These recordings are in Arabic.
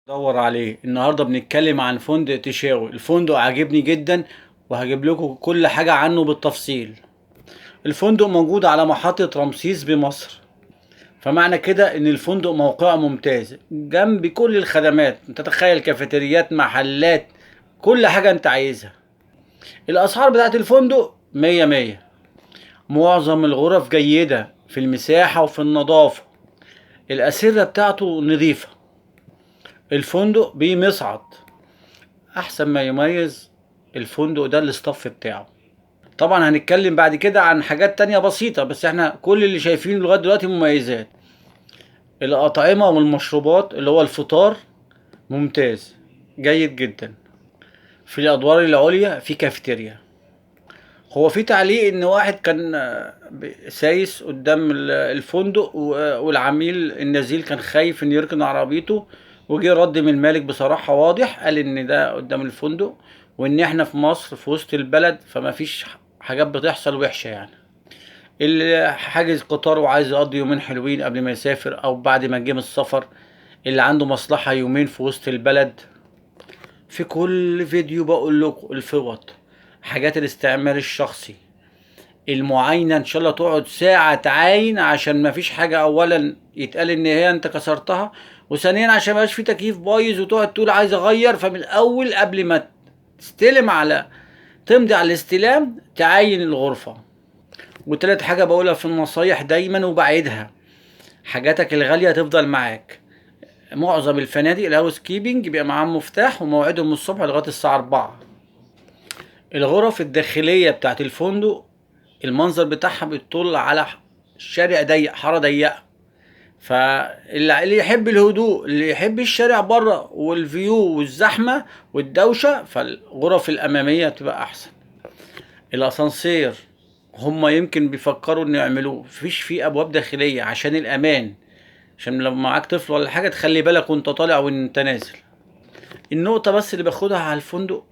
دور عليه. النهارده بنتكلم عن فندق تشاوي. الفندق عاجبني جدا وهجيب لكم كل حاجة عنه بالتفصيل. الفندق موجود على محطة رمسيس بمصر، فمعنى كده ان الفندق موقعه ممتاز جنب كل الخدمات. انت تخيل كافيتريات، محلات، كل حاجة انت عايزها. الاسعار بتاعت الفندق مية مية. معظم الغرف جيدة في المساحة وفي النظافة. الأسرة بتاعته نظيفة. الفندق بمصعد. احسن ما يميز الفندق ده الاستاف بتاعه. طبعا هنتكلم بعد كده عن حاجات تانية بسيطة، بس احنا كل اللي شايفينه لغاية دلوقتي مميزات. الأطعمة والمشروبات اللي هو الفطار ممتاز جيد جدا. في الأدوار العليا في كافيتيريا. هو في تعليق إن واحد كان سايس قدام الفندق والعميل النزيل كان خايف إنه يركن عربيته، وجه رد من المالك بصراحة واضح، قال إن ده قدام الفندق وإن إحنا في مصر في وسط البلد، فما فيش حاجات بتحصل وحشة يعني. اللي حاجز قطار وعايز يقضي يومين حلوين قبل ما يسافر او بعد ما جه من السفر، اللي عنده مصلحة يومين في وسط البلد. في كل فيديو بقول لكم الفوط، حاجات الاستعمال الشخصي، المعاينة ان شاء الله تقعد ساعة تعاين عشان ما فيش حاجة اولا يتقال ان هي انت كسرتها، وثانيا عشان ما يبقاش في تكييف بايظ وتقعد تقول عايز اغير. فمن الاول قبل ما تستلم على تمضي على الاستلام تعاين الغرفة. وتالت حاجة بقولها في النصايح دايما وبعيدها، حاجاتك الغالية تفضل معاك. معظم الفنادق الهاوس كيبنج بيبقى معاهم مفتاح وموعدهم من الصبح لغاية الساعة 4. الغرف الداخلية بتاعت الفندق المنظر بتاعها بيطل على شارع ضيق، حارة ضيقة. فاللي يحب الهدوء، اللي يحب الشارع بره والفيو والزحمة والدوشة، فالغرف الأمامية تبقى أحسن. الأسانسير هما يمكن بيفكروا إنه يعملوه مفيش فيه أبواب داخلية عشان الأمان، عشان لو معاك طفل ولا حاجة تخلي بالك وانت طالع وانت نازل. النقطة بس اللي باخدها على الفندق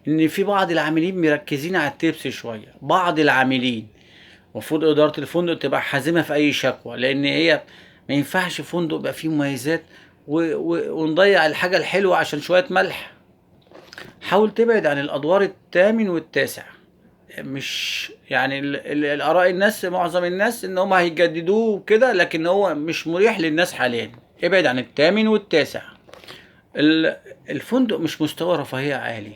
ان في بعض العاملين مركزين على التبس شوية. بعض العاملين المفروض ادارة الفندق تبقى حازمة في اي شكوى، لان هي ما ينفعش فندق يبقى فيه مميزات ونضيع الحاجة الحلوة عشان شوية ملح. حاول تبعد عن الادوار الثامن والتاسع. مش يعني الاراء الناس، معظم الناس ان هم هيجددوه كده، لكن هو مش مريح للناس حاليا. ابعد عن الثامن والتاسع. الفندق مش مستوى رفاهية عالي،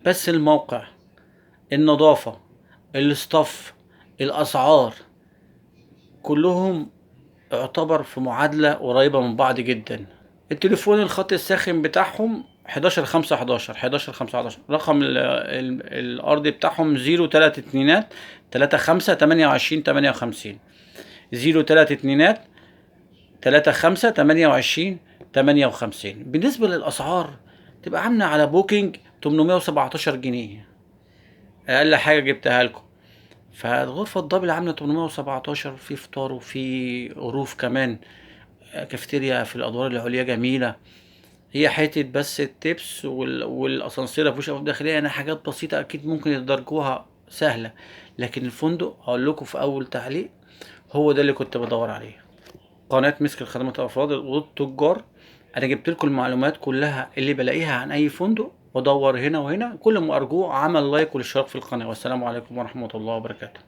بس الموقع، النظافة، الاستاف، الاسعار، كلهم يعتبر في معادلة قريبة من بعض جدا. التليفون الخط الساخن بتاعهم 11 5 11 11 5 11. رقم الارضي بتاعهم 0 3 2 3 5 28 58. 0 3 2 3 5 28 58. بالنسبة للأسعار تبقى عاملة على بوكينج 817 جنيه، أقل حاجة جبتها لكم. فالغرفة الدبل عاملة 817، في فطار وفي غروف كمان. كافيتيريا في الأدوار العليا جميلة. هي حتة بس التبس والأسانسير مفيش أبواب داخلية، يعني حاجات بسيطة أكيد ممكن يتدرجوها سهلة. لكن الفندق أقول لكم في أول تعليق هو ده اللي كنت بدور عليه. قناة مسك الخدمات الأفراد والتجار. أنا جبت لكم المعلومات كلها اللي بلاقيها عن أي فندق، وأدور هنا وهنا. كل ما أرجوه عمل لايك والاشتراك في القناة. والسلام عليكم ورحمة الله وبركاته.